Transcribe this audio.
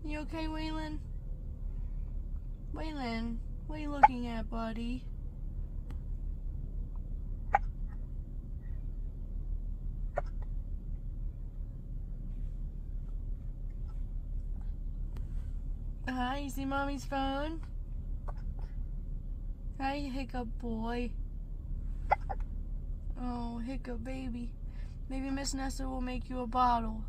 You okay, Waylon? Waylon, what are you looking at, buddy? Hi, you see Mommy's phone? Hi, Hiccup boy. Oh, Hiccup baby. Maybe Miss Nessa will make you a bottle.